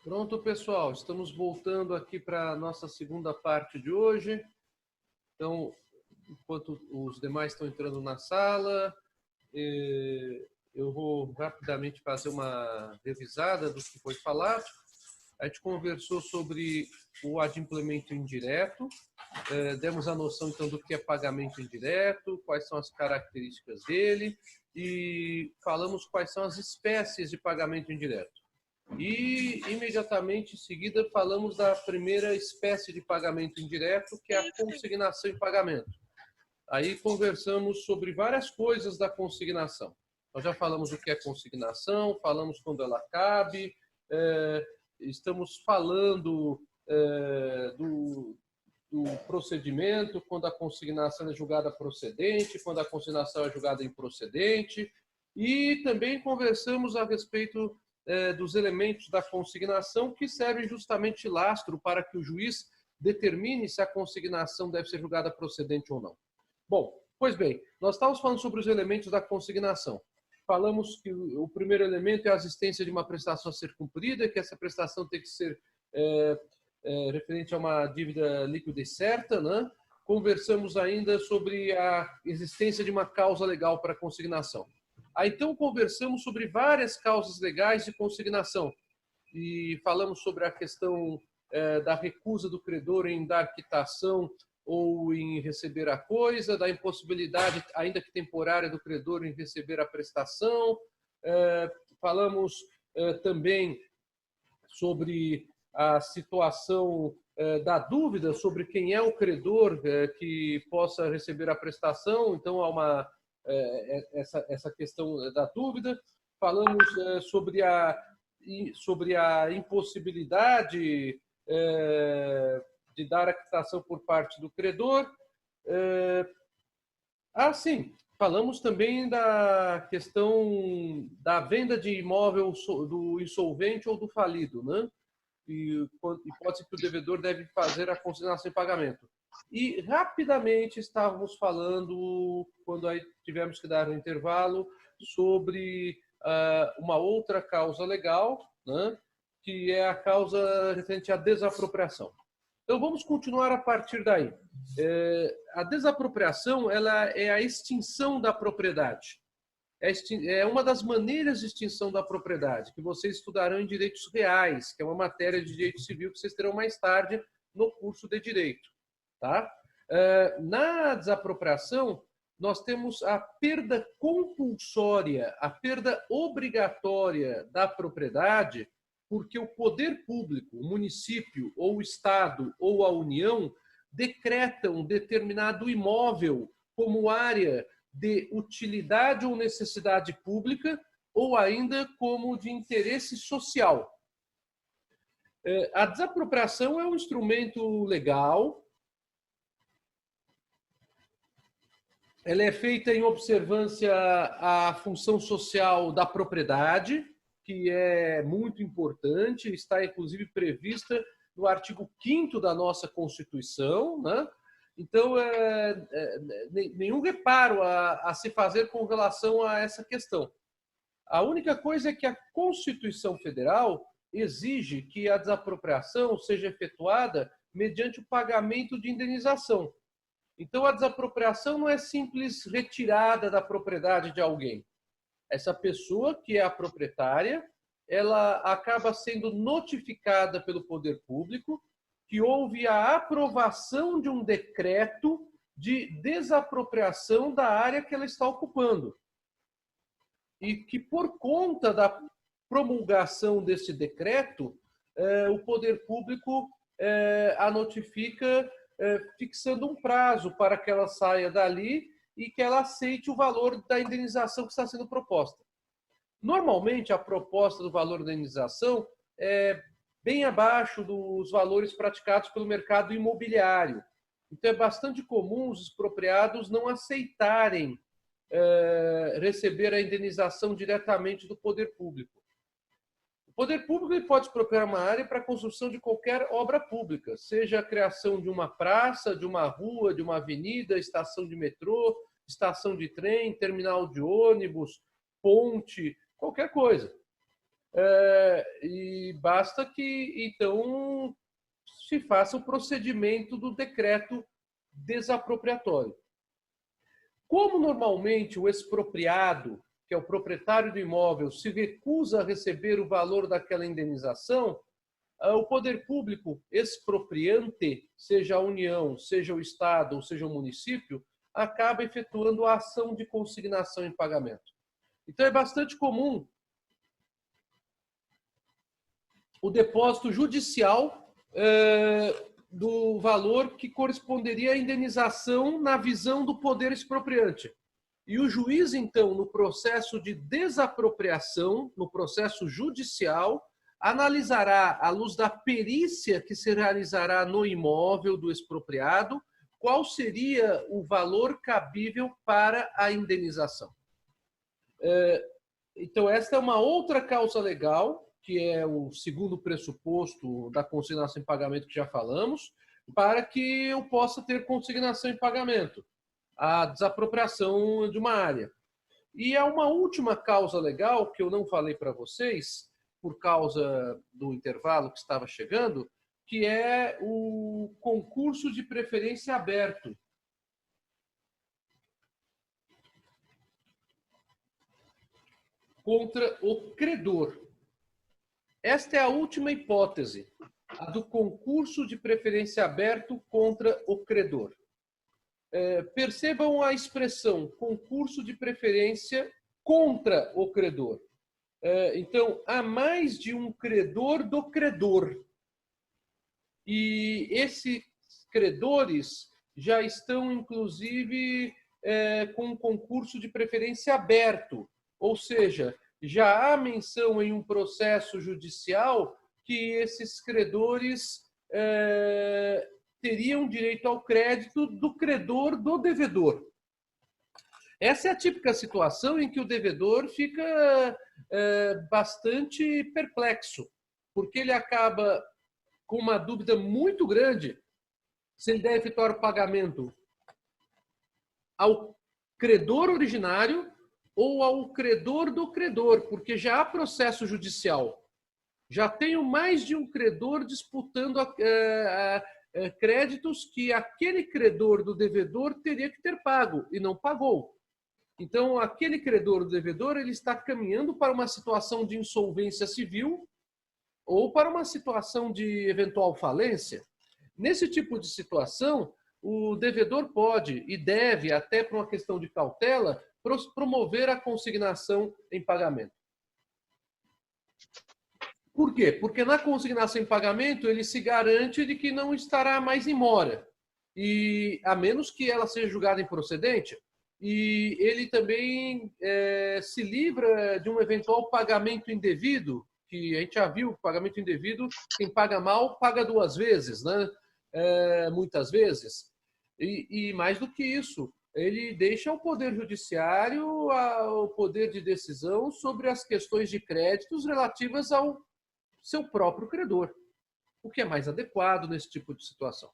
Pronto, pessoal, estamos voltando aqui para a nossa segunda parte de hoje. Então, enquanto os demais estão entrando na sala, eu vou rapidamente fazer uma revisada do que foi falado. A gente conversou sobre o adimplemento indireto, demos a noção então do que é pagamento indireto, quais são as características dele e falamos quais são as espécies de pagamento indireto. E, imediatamente em seguida, falamos da primeira espécie de pagamento indireto, que é a consignação em pagamento. Aí conversamos sobre várias coisas da consignação. Nós já falamos o que é consignação, falamos quando ela cabe, estamos falando do procedimento, quando a consignação é julgada procedente, quando a consignação é julgada improcedente, e também conversamos a respeito dos elementos da consignação que servem justamente de lastro para que o juiz determine se a consignação deve ser julgada procedente ou não. Bom, pois bem, nós estávamos falando sobre os elementos da consignação. Falamos que o primeiro elemento é a existência de uma prestação a ser cumprida, que essa prestação tem que ser referente a uma dívida líquida e certa, né? Conversamos ainda sobre a existência de uma causa legal para a consignação. Aí, então, conversamos sobre várias causas legais de consignação e falamos sobre a questão da recusa do credor em dar quitação ou em receber a coisa, da impossibilidade, ainda que temporária, do credor em receber a prestação. Falamos também sobre a situação da dúvida sobre quem é o credor que possa receber a prestação. Então, há essa questão da dúvida. Falamos sobre a impossibilidade de dar a quitação por parte do credor. Sim, falamos também da questão da venda de imóvel do insolvente ou do falido, né? E hipótese que o devedor deve fazer a consignação em pagamento. E rapidamente estávamos falando, quando aí tivemos que dar um intervalo, sobre uma outra causa legal, né, que é a causa referente à desapropriação. Então vamos continuar a partir daí. A desapropriação, ela é a extinção da propriedade. É uma das maneiras de extinção da propriedade, que vocês estudarão em direitos reais, que é uma matéria de direito civil que vocês terão mais tarde no curso de direito. Tá? Na desapropriação, nós temos a perda compulsória, a perda obrigatória da propriedade, porque o poder público, o município, ou o Estado, ou a União, decretam determinado imóvel como área de utilidade ou necessidade pública, ou ainda como de interesse social. A desapropriação é um instrumento legal. Ela é feita em observância à função social da propriedade, que é muito importante, está inclusive prevista no artigo 5º da nossa Constituição, né? Então, nenhum reparo a se fazer com relação a essa questão. A única coisa é que a Constituição Federal exige que a desapropriação seja efetuada mediante o pagamento de indenização. Então, a desapropriação não é simples retirada da propriedade de alguém. Essa pessoa, que é a proprietária, ela acaba sendo notificada pelo poder público que houve a aprovação de um decreto de desapropriação da área que ela está ocupando. E que, por conta da promulgação desse decreto, o poder público a notifica fixando um prazo para que ela saia dali e que ela aceite o valor da indenização que está sendo proposta. Normalmente, a proposta do valor da indenização é bem abaixo dos valores praticados pelo mercado imobiliário. Então, é bastante comum os expropriados não aceitarem receber a indenização diretamente do poder público. O poder público pode expropriar uma área para a construção de qualquer obra pública, seja a criação de uma praça, de uma rua, de uma avenida, estação de metrô, estação de trem, terminal de ônibus, ponte, qualquer coisa. e basta que, então, se faça o procedimento do decreto desapropriatório. Como normalmente o expropriado, que é o proprietário do imóvel, se recusa a receber o valor daquela indenização, o poder público expropriante, seja a União, seja o Estado ou seja o município, acaba efetuando a ação de consignação em pagamento. Então é bastante comum o depósito judicial do valor que corresponderia à indenização na visão do poder expropriante. E o juiz, então, no processo de desapropriação, no processo judicial, analisará, à luz da perícia que se realizará no imóvel do expropriado, qual seria o valor cabível para a indenização. Então, esta é uma outra causa legal, que é o segundo pressuposto da consignação em pagamento que já falamos, para que eu possa ter consignação em pagamento, a desapropriação de uma área. E há uma última causa legal que eu não falei para vocês, por causa do intervalo que estava chegando, que é o concurso de preferência aberto. Contra o credor. Esta é a última hipótese, a do concurso de preferência aberto contra o credor. Percebam a expressão concurso de preferência contra o credor. Então, há mais de um credor do credor. E esses credores já estão, inclusive, com um concurso de preferência aberto. Ou seja, já há menção em um processo judicial que esses credores teriam direito ao crédito do credor do devedor. Essa é a típica situação em que o devedor fica bastante perplexo, porque ele acaba com uma dúvida muito grande se ele deve efetuar o pagamento ao credor originário ou ao credor do credor, porque já há processo judicial. Já tenho mais de um credor disputando créditos que aquele credor do devedor teria que ter pago e não pagou. Então, aquele credor do devedor ele está caminhando para uma situação de insolvência civil ou para uma situação de eventual falência. Nesse tipo de situação, o devedor pode e deve, até por uma questão de cautela, promover a consignação em pagamento. Por quê? Porque na consignação em pagamento ele se garante de que não estará mais em mora, e a menos que ela seja julgada improcedente, e ele também se livra de um eventual pagamento indevido, que a gente já viu, pagamento indevido, quem paga mal paga duas vezes, né? Muitas vezes. E mais do que isso, ele deixa ao Poder Judiciário o poder de decisão sobre as questões de créditos relativas ao seu próprio credor, o que é mais adequado nesse tipo de situação.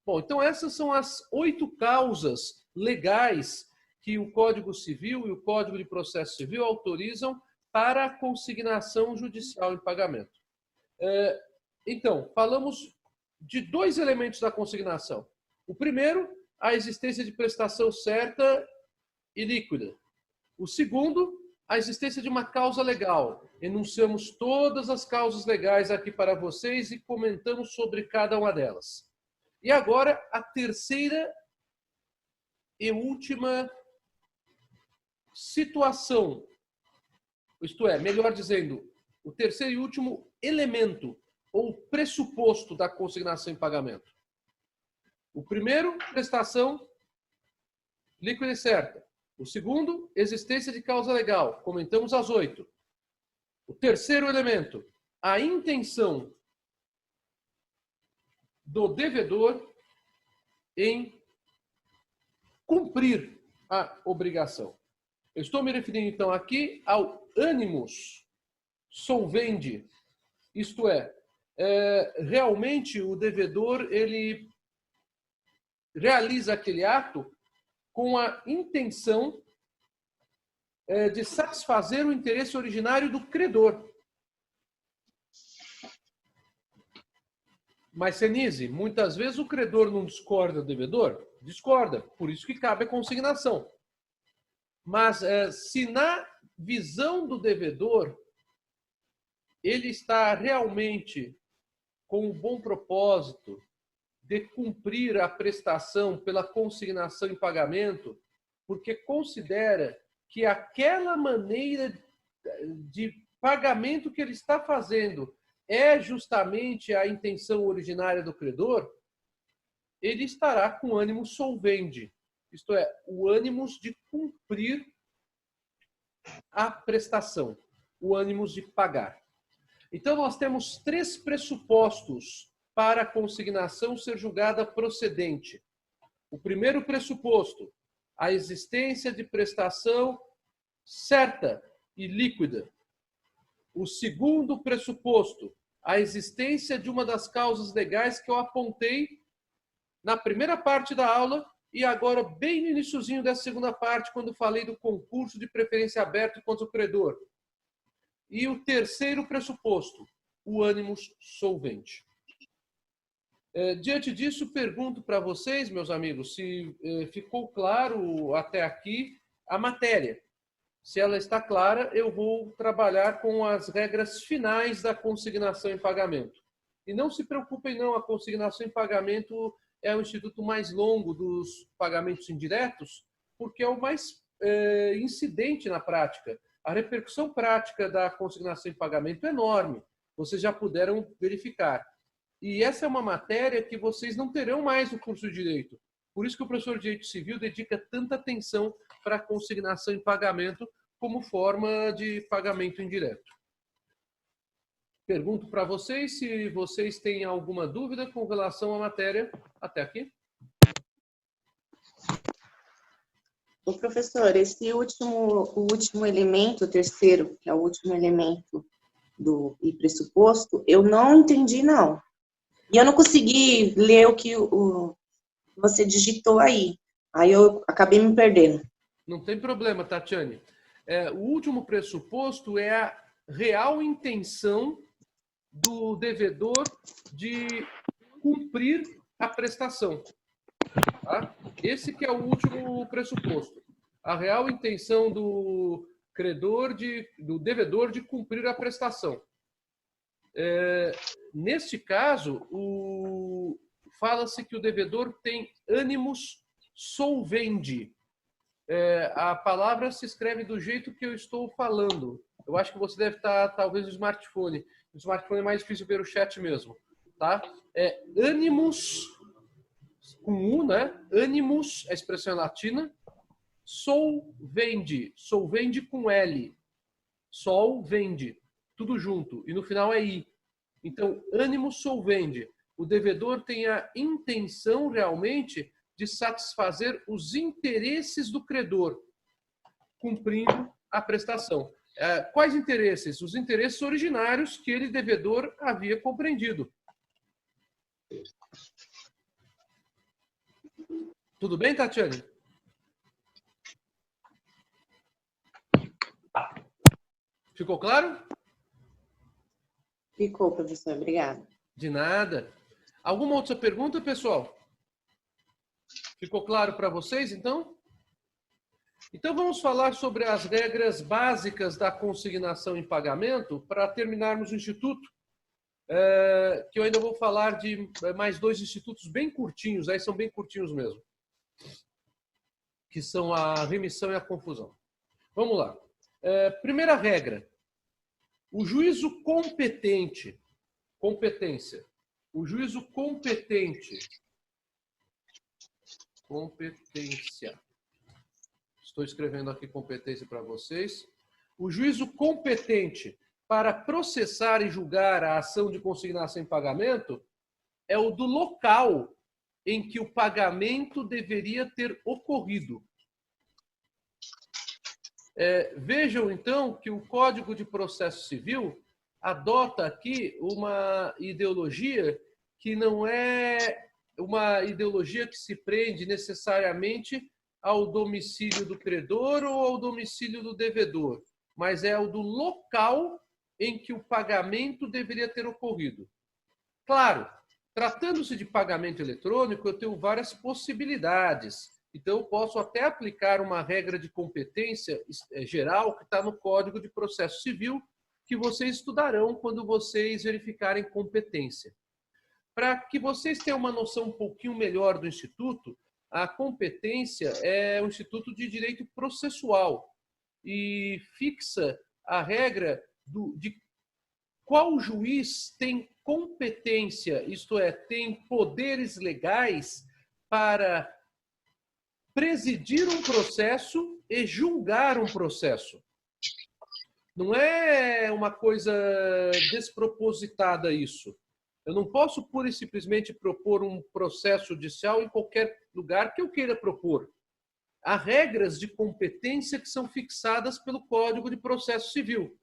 Bom, então essas são as 8 causas legais que o Código Civil e o Código de Processo Civil autorizam para a consignação judicial em pagamento. Então, falamos de 2 elementos da consignação. O primeiro, a existência de prestação certa e líquida. O segundo, a existência de uma causa legal. Enunciamos todas as causas legais aqui para vocês e comentamos sobre cada uma delas. E agora, a terceira e última situação, isto é, melhor dizendo, o terceiro e último elemento ou pressuposto da consignação em pagamento. O primeiro, prestação líquida e certa. O segundo, existência de causa legal. Comentamos as 8. O terceiro elemento, a intenção do devedor em cumprir a obrigação. Eu estou me referindo, então, aqui ao animus solvendi. Isto é, realmente o devedor ele realiza aquele ato com a intenção de satisfazer o interesse originário do credor. Mas, Senise, muitas vezes o credor não discorda do devedor? Discorda, por isso que cabe a consignação. Mas se na visão do devedor ele está realmente com o bom propósito de cumprir a prestação pela consignação em pagamento, porque considera que aquela maneira de pagamento que ele está fazendo é justamente a intenção originária do credor, ele estará com ânimo solvendi, isto é, o ânimo de cumprir a prestação, o ânimo de pagar. Então, nós temos 3 pressupostos para a consignação ser julgada procedente. O primeiro pressuposto, a existência de prestação certa e líquida. O segundo pressuposto, a existência de uma das causas legais que eu apontei na primeira parte da aula e agora bem no iniciozinho dessa segunda parte, quando falei do concurso de preferência aberto contra o credor. E o terceiro pressuposto, o ânimos solvente. Diante disso, pergunto para vocês, meus amigos, se ficou claro até aqui a matéria. Se ela está clara, eu vou trabalhar com as regras finais da consignação em pagamento. E não se preocupem não, a consignação em pagamento é o instituto mais longo dos pagamentos indiretos, porque é o mais incidente na prática. A repercussão prática da consignação em pagamento é enorme. Vocês já puderam verificar. E essa é uma matéria que vocês não terão mais no curso de Direito. Por isso que o professor de Direito Civil dedica tanta atenção para a consignação em pagamento como forma de pagamento indireto. Pergunto para vocês se vocês têm alguma dúvida com relação à matéria até aqui. O professor, o último elemento, o terceiro, que é o último elemento do pressuposto, eu não entendi, não. E eu não consegui ler o que você digitou aí. Aí eu acabei me perdendo. Não tem problema, Tatiane. O último pressuposto é a real intenção do devedor de cumprir a prestação. Tá? Esse que é o último pressuposto. A real intenção do do devedor de cumprir a prestação. Neste caso, fala-se que o devedor tem ânimos solvendi. A palavra se escreve do jeito que eu estou falando. Eu acho que você deve estar, talvez, no smartphone. No smartphone é mais difícil ver o chat mesmo. Tá? Ânimos, com U, né? Ânimos, a expressão é latina. Solvendi. Solvendi com L. Solvendi. Tudo junto. E no final é I. Então, ânimos solvendi. O devedor tem a intenção, realmente, de satisfazer os interesses do credor, cumprindo a prestação. Quais interesses? Os interesses originários que ele, devedor, havia compreendido. Tudo bem, Tatiane? Ficou claro? Ficou, professor. Obrigada. De nada. Alguma outra pergunta, pessoal? Ficou claro para vocês, então? Então, vamos falar sobre as regras básicas da consignação em pagamento para terminarmos o instituto, que eu ainda vou falar de mais 2 institutos bem curtinhos, aí são bem curtinhos mesmo, que são a remissão e a confusão. Vamos lá. Primeira regra. O juízo competente, competência. O juízo competente, competência. Estou escrevendo aqui competência para vocês. O juízo competente para processar e julgar a ação de consignação em pagamento é o do local em que o pagamento deveria ter ocorrido. Vejam, então, que o Código de Processo Civil adota aqui uma ideologia que não é uma ideologia que se prende necessariamente ao domicílio do credor ou ao domicílio do devedor, mas é o do local em que o pagamento deveria ter ocorrido. Claro, Tratando-se de pagamento eletrônico, eu tenho várias possibilidades. Então, eu posso até aplicar uma regra de competência geral que está no Código de Processo Civil, que vocês estudarão quando vocês verificarem competência. Para que vocês tenham uma noção um pouquinho melhor do Instituto, a competência é um instituto de direito processual e fixa a regra de qual juiz tem competência, isto é, tem poderes legais para presidir um processo e julgar um processo. Não é uma coisa despropositada isso. Eu não posso pura e simplesmente propor um processo judicial em qualquer lugar que eu queira propor. Há regras de competência que são fixadas pelo Código de Processo Civil,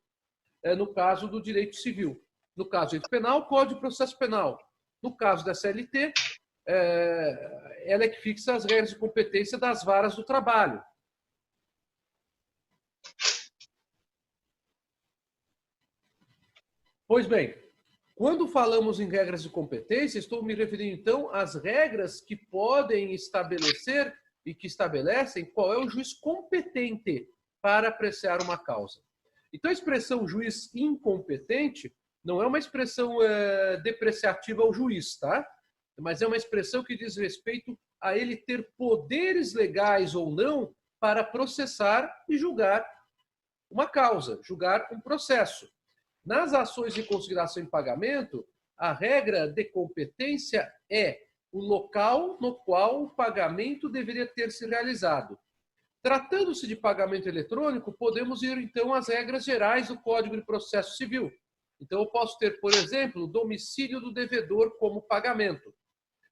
no caso do direito civil. No caso do direito penal, Código de Processo Penal. No caso da CLT, ela é que fixa as regras de competência das varas do trabalho. Pois bem, quando falamos em regras de competência, estou me referindo, então, às regras que podem estabelecer e que estabelecem qual é o juiz competente para apreciar uma causa. Então, a expressão juiz incompetente não é uma expressão depreciativa ao juiz, tá? Mas é uma expressão que diz respeito a ele ter poderes legais ou não para processar e julgar uma causa, julgar um processo. Nas ações de consignação em pagamento, a regra de competência é o local no qual o pagamento deveria ter se realizado. Tratando-se de pagamento eletrônico, podemos ir então às regras gerais do Código de Processo Civil. Então, eu posso ter, por exemplo, o domicílio do devedor como pagamento.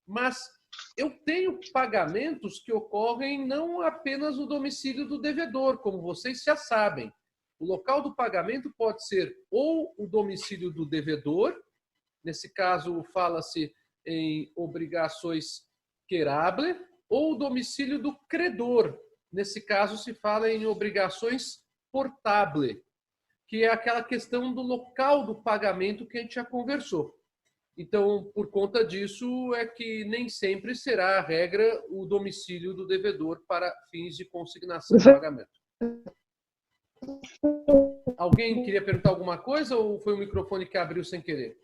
Mas eu tenho pagamentos que ocorrem não apenas no domicílio do devedor, como vocês já sabem. O local do pagamento pode ser ou o domicílio do devedor, nesse caso fala-se em obrigações querable, ou o domicílio do credor, nesse caso se fala em obrigações portable, que é aquela questão do local do pagamento que a gente já conversou. Então, por conta disso, é que nem sempre será a regra o domicílio do devedor para fins de consignação e pagamento. Alguém queria perguntar alguma coisa ou foi o microfone que abriu sem querer?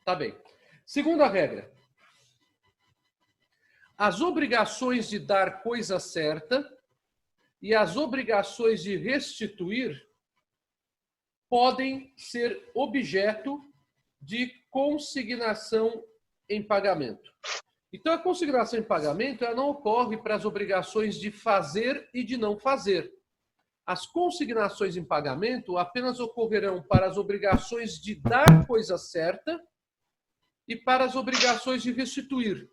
Tá bem. Segunda regra. As obrigações de dar coisa certa e as obrigações de restituir podem ser objeto de consignação em pagamento. Então, a consignação em pagamento ela não ocorre para as obrigações de fazer e de não fazer. As consignações em pagamento apenas ocorrerão para as obrigações de dar coisa certa e para as obrigações de restituir.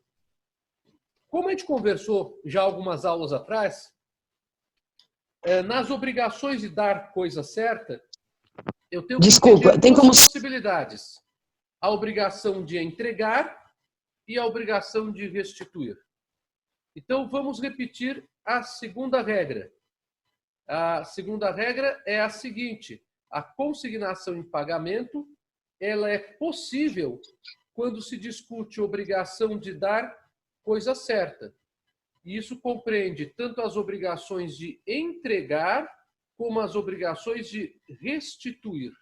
Como a gente conversou já algumas aulas atrás, nas obrigações de dar coisa certa, eu tenho duas possibilidades. A obrigação de entregar e a obrigação de restituir. Então, vamos repetir a segunda regra. A segunda regra é a seguinte: a consignação em pagamento ela é possível quando se discute obrigação de dar coisa certa. E isso compreende tanto as obrigações de entregar como as obrigações de restituir.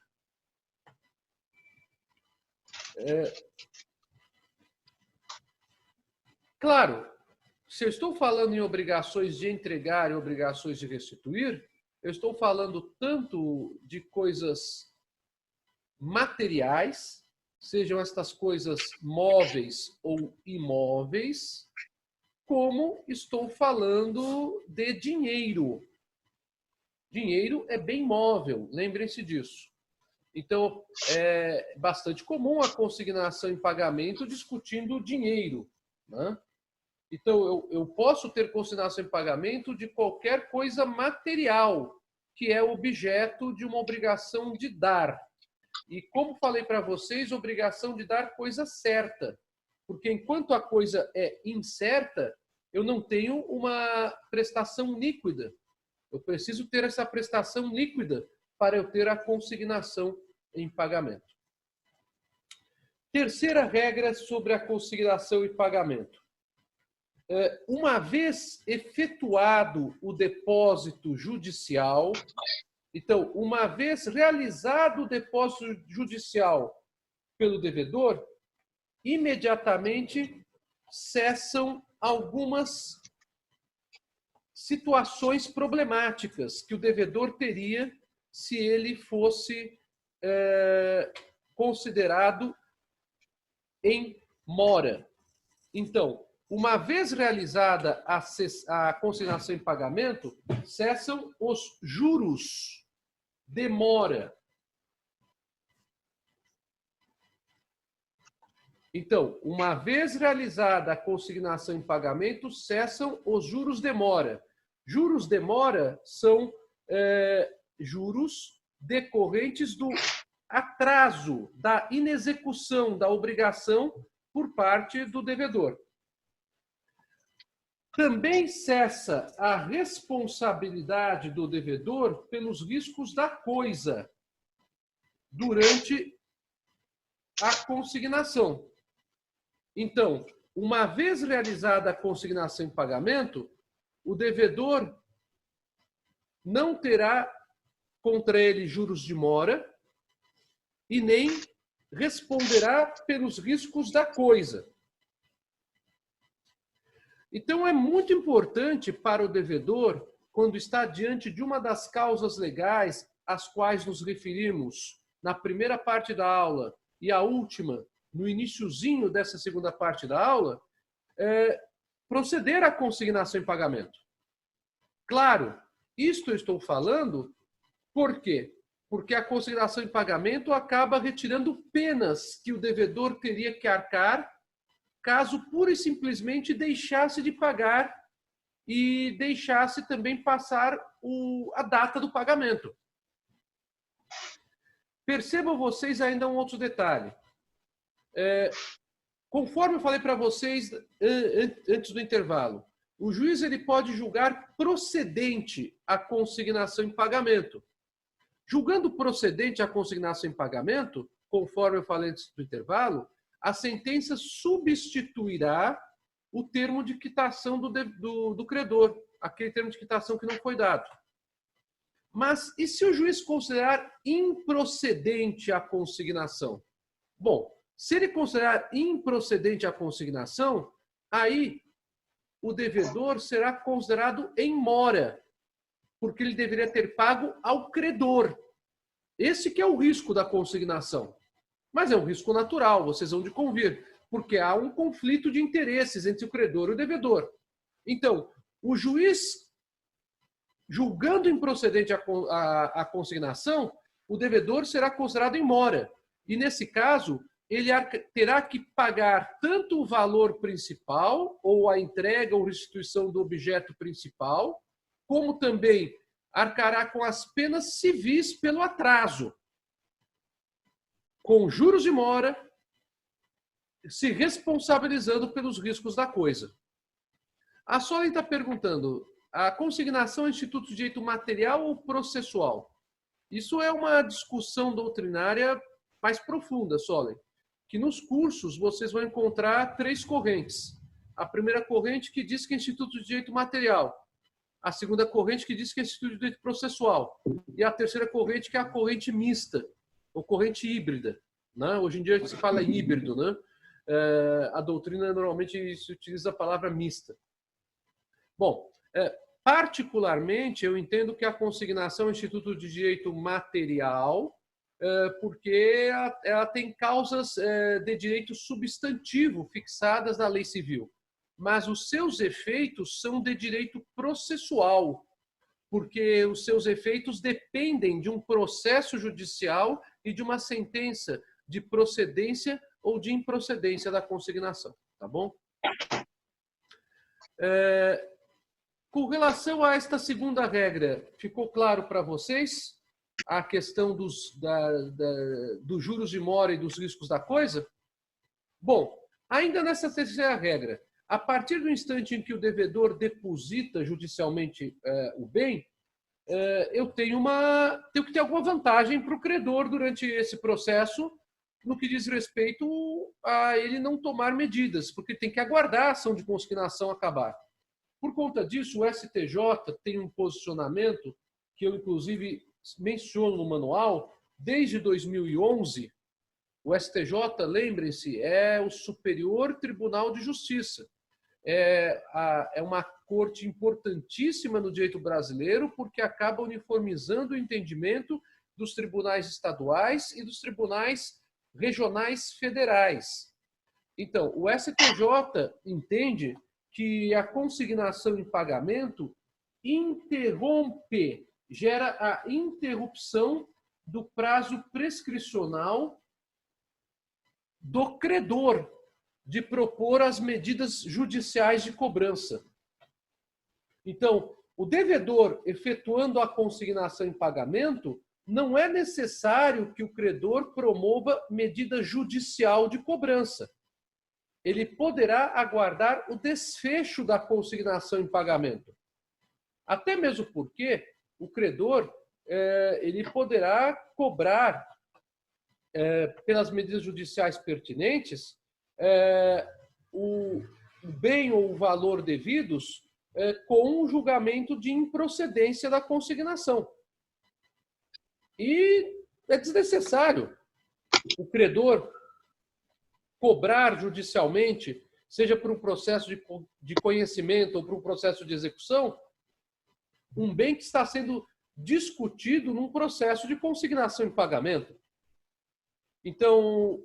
Claro, se eu estou falando em obrigações de entregar e obrigações de restituir, eu estou falando tanto de coisas materiais, sejam estas coisas móveis ou imóveis, como estou falando de dinheiro. Dinheiro é bem móvel, lembrem-se disso. Então, é bastante comum a consignação em pagamento discutindo dinheiro, né? Então, eu posso ter consignação em pagamento de qualquer coisa material, que é objeto de uma obrigação de dar. E como falei para vocês, obrigação de dar coisa certa. Porque enquanto a coisa é incerta, eu não tenho uma prestação líquida. Eu preciso ter essa prestação líquida para eu ter a consignação em pagamento. Terceira regra sobre a consignação e pagamento. Uma vez efetuado o depósito judicial, então, uma vez realizado o depósito judicial pelo devedor, imediatamente cessam algumas situações problemáticas que o devedor teria se ele fosse considerado em mora. Então, uma vez realizada a consignação em pagamento, cessam os juros de mora. Então, uma vez realizada a consignação em pagamento, cessam os juros de mora. Juros de mora são juros decorrentes do atraso, da inexecução da obrigação por parte do devedor. Também cessa a responsabilidade do devedor pelos riscos da coisa durante a consignação. Então, uma vez realizada a consignação em pagamento, o devedor não terá contra ele juros de mora e nem responderá pelos riscos da coisa. Então, é muito importante para o devedor, quando está diante de uma das causas legais às quais nos referimos na primeira parte da aula e a última, no iniciozinho dessa segunda parte da aula, proceder à consignação em pagamento. Claro, isto eu estou falando por quê? Porque a consignação em pagamento acaba retirando penas que o devedor teria que arcar caso pura e simplesmente deixasse de pagar e deixasse também passar a data do pagamento. Percebam vocês ainda um outro detalhe. Conforme eu falei para vocês antes do intervalo, o juiz ele pode julgar procedente a consignação em pagamento. Julgando procedente a consignação em pagamento, conforme eu falei antes do intervalo, a sentença substituirá o termo de quitação do credor, aquele termo de quitação que não foi dado. Mas e se o juiz considerar improcedente a consignação? Bom, se ele considerar improcedente a consignação, aí o devedor será considerado em mora, porque ele deveria ter pago ao credor. Esse que é o risco da consignação. Mas é um risco natural, vocês vão de convir, porque há um conflito de interesses entre o credor e o devedor. Então, o juiz, julgando improcedente a consignação, o devedor será considerado em mora. E, nesse caso, ele terá que pagar tanto o valor principal, ou a entrega ou restituição do objeto principal, como também arcará com as penas civis pelo atraso, com juros de mora, se responsabilizando pelos riscos da coisa. A Solen está perguntando, a consignação é instituto de direito material ou processual? Isso é uma discussão doutrinária mais profunda, Solen, que nos cursos vocês vão encontrar 3 correntes. A primeira corrente que diz que é instituto de direito material, a segunda corrente que diz que é instituto de direito processual, e a terceira corrente que é a corrente mista, ou corrente híbrida. Né? Hoje em dia se fala híbrido, né? A doutrina normalmente se utiliza a palavra mista. Bom, particularmente eu entendo que a consignação é um instituto de direito material, porque ela tem causas de direito substantivo fixadas na lei civil, mas os seus efeitos são de direito processual, porque os seus efeitos dependem de um processo judicial e de uma sentença de procedência ou de improcedência da consignação, tá bom? Com relação a esta segunda regra, ficou claro para vocês a questão dos juros de mora e dos riscos da coisa? Bom, ainda nessa terceira regra, a partir do instante em que o devedor deposita judicialmente o bem, eu tenho que ter alguma vantagem para o credor durante esse processo, no que diz respeito a ele não tomar medidas, porque tem que aguardar a ação de consignação acabar. Por conta disso, o STJ tem um posicionamento que eu, inclusive, menciono no manual. Desde 2011, o STJ, lembrem-se, é o Superior Tribunal de Justiça. É uma corte importantíssima no direito brasileiro, porque acaba uniformizando o entendimento dos tribunais estaduais e dos tribunais regionais federais. Então, o STJ entende que a consignação em pagamento interrompe, gera a interrupção do prazo prescricional do credor de propor as medidas judiciais de cobrança. Então, o devedor efetuando a consignação em pagamento, não é necessário que o credor promova medida judicial de cobrança. Ele poderá aguardar o desfecho da consignação em pagamento. Até mesmo porque o credor ele poderá cobrar, pelas medidas judiciais pertinentes, o bem ou o valor devidos com um julgamento de improcedência da consignação. E é desnecessário o credor cobrar judicialmente, seja por um processo de conhecimento ou por um processo de execução, um bem que está sendo discutido num processo de consignação em pagamento. Então,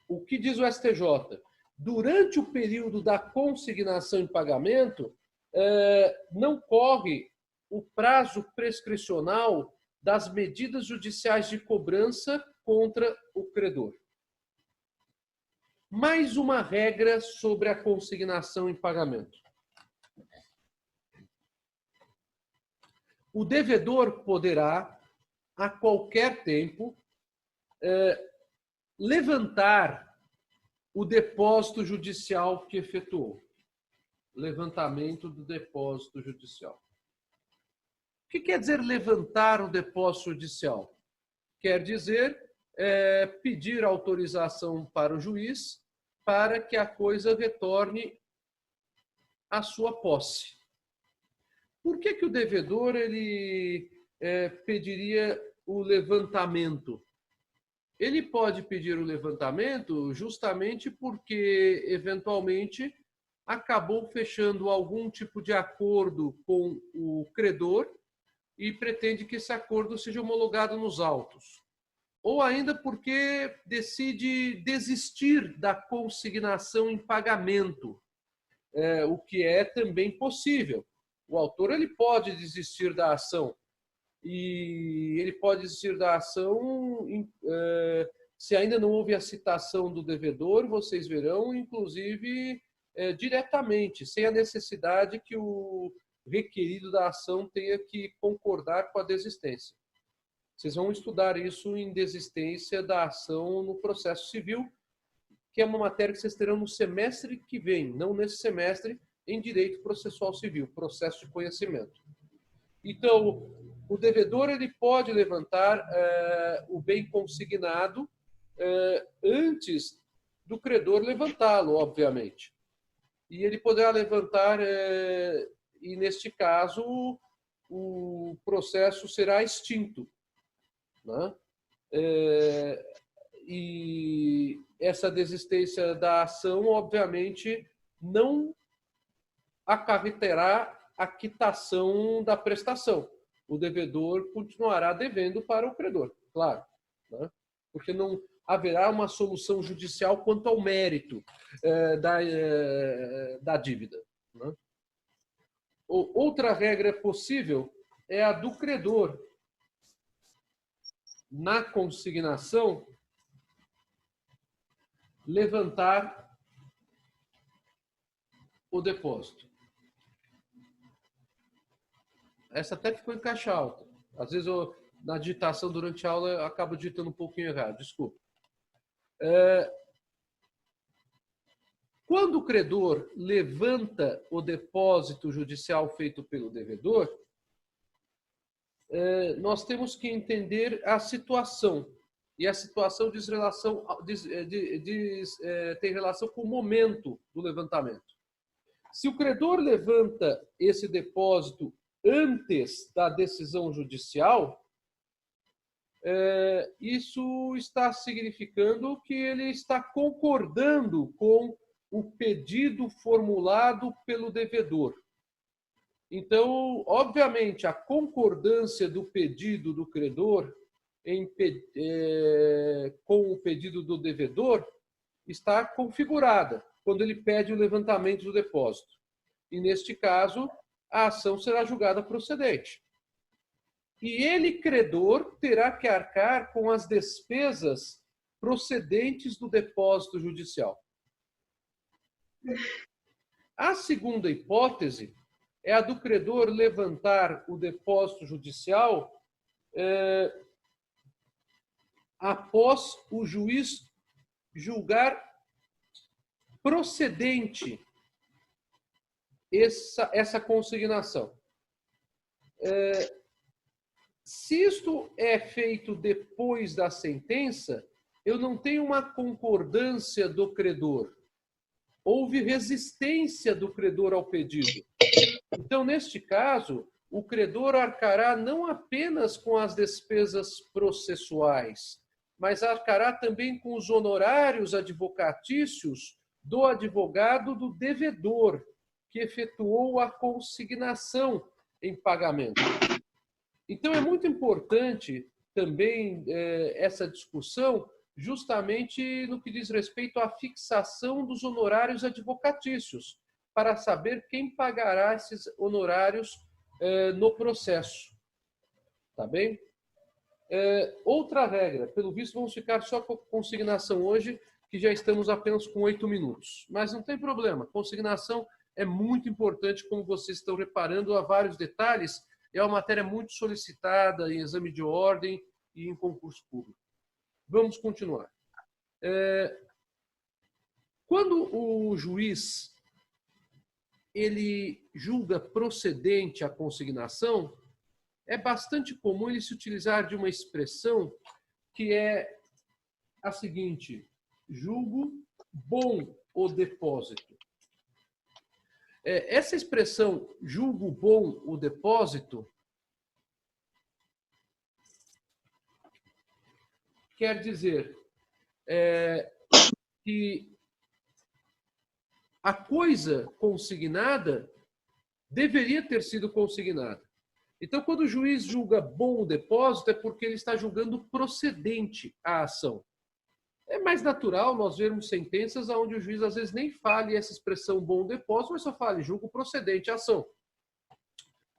o que diz o STJ? Durante o período da consignação em pagamento, não corre o prazo prescricional das medidas judiciais de cobrança contra o credor. Mais uma regra sobre a consignação em pagamento. O devedor poderá, a qualquer tempo, levantar o depósito judicial que efetuou. Levantamento do depósito judicial. O que quer dizer levantar o depósito judicial? Quer dizer pedir autorização para o juiz para que a coisa retorne à sua posse. Por que o devedor ele pediria o levantamento? Ele pode pedir o levantamento justamente porque, eventualmente, acabou fechando algum tipo de acordo com o credor e pretende que esse acordo seja homologado nos autos. Ou ainda porque decide desistir da consignação em pagamento, o que é também possível. O autor ele pode desistir da ação, e ele pode desistir da ação se ainda não houve a citação do devedor, vocês verão, inclusive, diretamente, sem a necessidade que o requerido da ação tenha que concordar com a desistência. Vocês vão estudar isso em desistência da ação no processo civil, que é uma matéria que vocês terão no semestre que vem, não nesse semestre, em Direito Processual Civil, processo de conhecimento. Então, o devedor ele pode levantar o bem consignado antes do credor levantá-lo, obviamente. E ele poderá levantar, e neste caso, o processo será extinto. Né? E essa desistência da ação, obviamente, não acarreterá a quitação da prestação. O devedor continuará devendo para o credor, claro, né? Porque não haverá uma solução judicial quanto ao mérito da dívida. Né? Outra regra possível é a do credor. Na consignação, levantar o depósito. Essa até ficou em caixa alta. Às vezes, na digitação durante a aula, eu acabo digitando um pouquinho errado. Desculpa. Quando o credor levanta o depósito judicial feito pelo devedor, nós temos que entender a situação. E a situação tem relação com o momento do levantamento. Se o credor levanta esse depósito antes da decisão judicial, isso está significando que ele está concordando com o pedido formulado pelo devedor. Então, obviamente, a concordância do pedido do credor com o pedido do devedor está configurada quando ele pede o levantamento do depósito. E, neste caso, a ação será julgada procedente. E ele, credor, terá que arcar com as despesas procedentes do depósito judicial. A segunda hipótese é a do credor levantar o depósito judicial após o juiz julgar procedente essa consignação. Se isto é feito depois da sentença, eu não tenho uma concordância do credor. Houve resistência do credor ao pedido. Então, neste caso, o credor arcará não apenas com as despesas processuais, mas arcará também com os honorários advocatícios do advogado do devedor, que efetuou a consignação em pagamento. Então, é muito importante também essa discussão, justamente no que diz respeito à fixação dos honorários advocatícios, para saber quem pagará esses honorários no processo. Tá bem? Outra regra, pelo visto vamos ficar só com a consignação hoje, que já estamos apenas com 8 minutos. Mas não tem problema, consignação é muito importante, como vocês estão reparando, há vários detalhes, é uma matéria muito solicitada em exame de ordem e em concurso público. Vamos continuar. Quando o juiz ele julga procedente a consignação, é bastante comum ele se utilizar de uma expressão que é a seguinte: julgo bom o depósito. Essa expressão, julgo bom o depósito, quer dizer que a coisa consignada deveria ter sido consignada. Então, quando o juiz julga bom o depósito, é porque ele está julgando procedente a ação. É mais natural nós vermos sentenças onde o juiz às vezes nem fale essa expressão bom depósito, mas só fale julgo procedente a ação.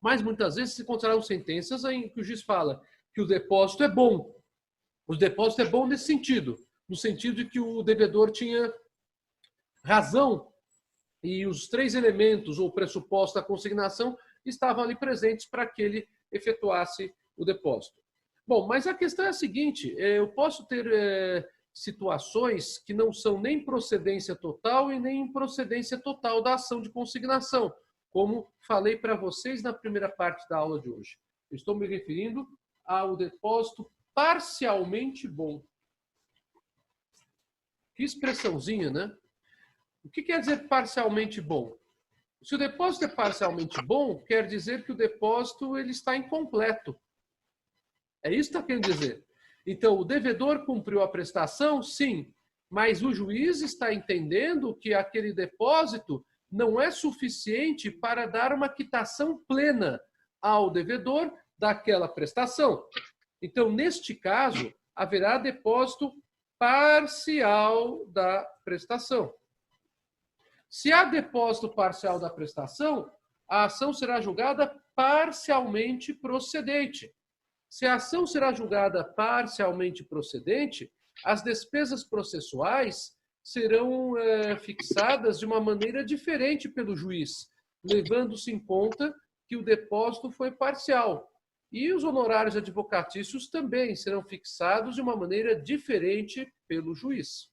Mas muitas vezes se encontrarão sentenças em que o juiz fala que o depósito é bom. O depósito é bom nesse sentido, no sentido de que o devedor tinha razão e os 3 elementos ou pressupostos da consignação estavam ali presentes para que ele efetuasse o depósito. Bom, mas a questão é a seguinte: eu posso ter situações que não são nem procedência total e nem improcedência total da ação de consignação, como falei para vocês na primeira parte da aula de hoje. Eu estou me referindo ao depósito parcialmente bom. Que expressãozinha, né? O que quer dizer parcialmente bom? Se o depósito é parcialmente bom, quer dizer que o depósito ele está incompleto. É isso que está querendo dizer. Então, o devedor cumpriu a prestação? Sim. Mas o juiz está entendendo que aquele depósito não é suficiente para dar uma quitação plena ao devedor daquela prestação. Então, neste caso, haverá depósito parcial da prestação. Se há depósito parcial da prestação, a ação será julgada parcialmente procedente. Se a ação será julgada parcialmente procedente, as despesas processuais serão fixadas de uma maneira diferente pelo juiz, levando-se em conta que o depósito foi parcial. E os honorários advocatícios também serão fixados de uma maneira diferente pelo juiz.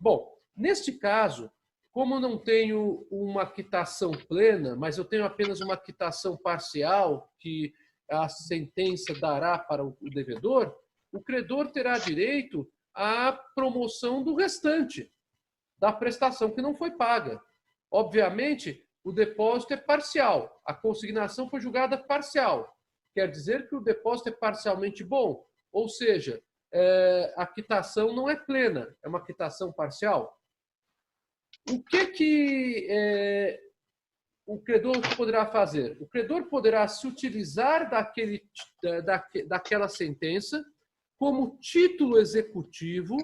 Bom, neste caso, como eu não tenho uma quitação plena, mas eu tenho apenas uma quitação parcial que a sentença dará para o devedor, o credor terá direito à promoção do restante da prestação que não foi paga. Obviamente, o depósito é parcial, a consignação foi julgada parcial. Quer dizer que o depósito é parcialmente bom, ou seja, a quitação não é plena, é uma quitação parcial. O que o credor poderá fazer? O credor poderá se utilizar daquela sentença como título executivo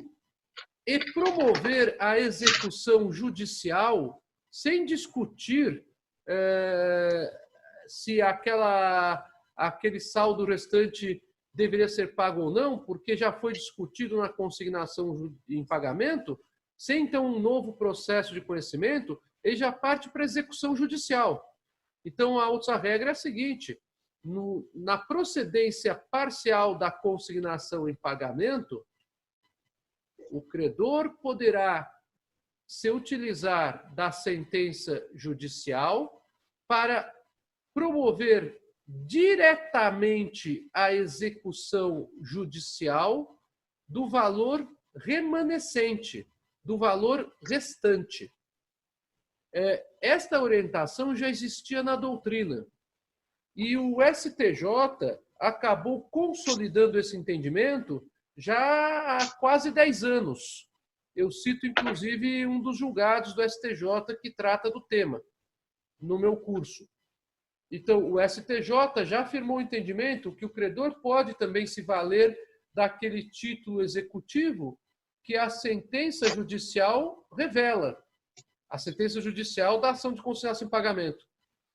e promover a execução judicial sem discutir se aquele saldo restante deveria ser pago ou não, porque já foi discutido na consignação em pagamento, sem então um novo processo de conhecimento, ele já parte para a execução judicial. Então, a outra regra é a seguinte: na procedência parcial da consignação em pagamento, o credor poderá se utilizar da sentença judicial para promover diretamente a execução judicial do valor remanescente, do valor restante. Esta orientação já existia na doutrina e o STJ acabou consolidando esse entendimento já há quase 10 anos. Eu cito, inclusive, um dos julgados do STJ que trata do tema, no meu curso. Então, o STJ já afirmou o entendimento que o credor pode também se valer daquele título executivo que a sentença judicial revela. A sentença judicial da ação de consignação em pagamento.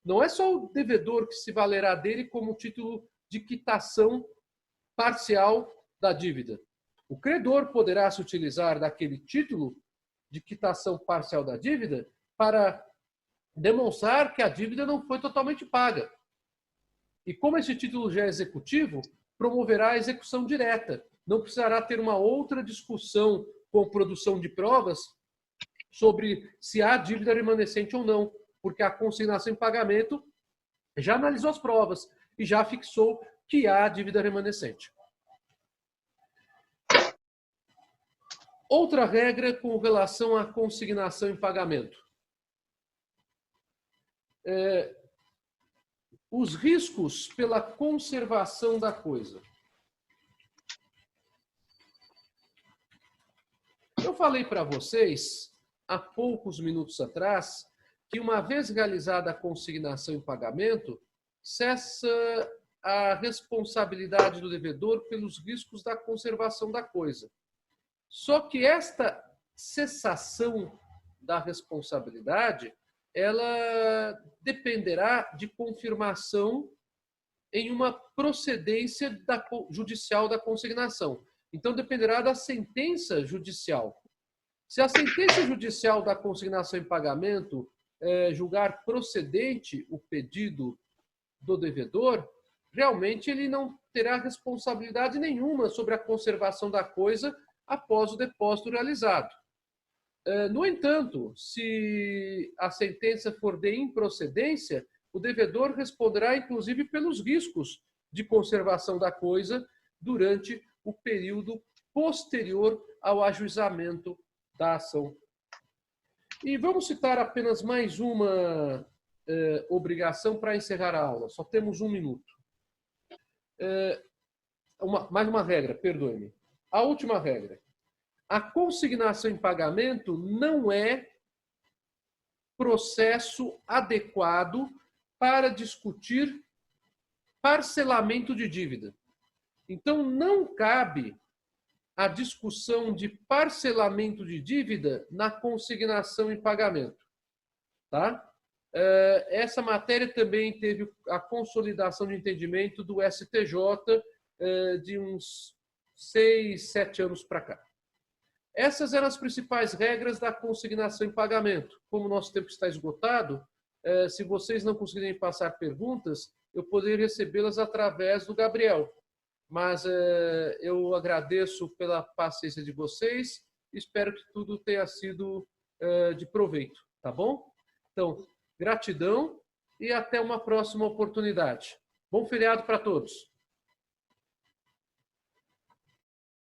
Não é só o devedor que se valerá dele como título de quitação parcial da dívida. O credor poderá se utilizar daquele título de quitação parcial da dívida para demonstrar que a dívida não foi totalmente paga. E como esse título já é executivo, promoverá a execução direta. Não precisará ter uma outra discussão com produção de provas sobre se há dívida remanescente ou não, porque a consignação em pagamento já analisou as provas e já fixou que há dívida remanescente. Outra regra com relação à consignação em pagamento. Os riscos pela conservação da coisa. Eu falei para vocês, há poucos minutos atrás, que uma vez realizada a consignação em pagamento, cessa a responsabilidade do devedor pelos riscos da conservação da coisa. Só que esta cessação da responsabilidade, ela dependerá de confirmação em uma procedência judicial da consignação. Então, dependerá da sentença judicial. Se a sentença judicial da consignação em pagamento julgar procedente o pedido do devedor, realmente ele não terá responsabilidade nenhuma sobre a conservação da coisa após o depósito realizado. No entanto, se a sentença for de improcedência, o devedor responderá, inclusive, pelos riscos de conservação da coisa durante o período posterior ao ajuizamento da ação. E vamos citar apenas mais uma obrigação para encerrar a aula. Só temos 1 minuto. Mais uma regra, perdoe-me. A última regra. A consignação em pagamento não é processo adequado para discutir parcelamento de dívida. Então, não cabe a discussão de parcelamento de dívida na consignação em pagamento. Tá? Essa matéria também teve a consolidação de entendimento do STJ de uns 6, 7 anos para cá. Essas eram as principais regras da consignação em pagamento. Como o nosso tempo está esgotado, se vocês não conseguirem passar perguntas, eu poderia recebê-las através do Gabriel. Mas eu agradeço pela paciência de vocês e espero que tudo tenha sido de proveito, tá bom? Então, gratidão e até uma próxima oportunidade. Bom feriado para todos.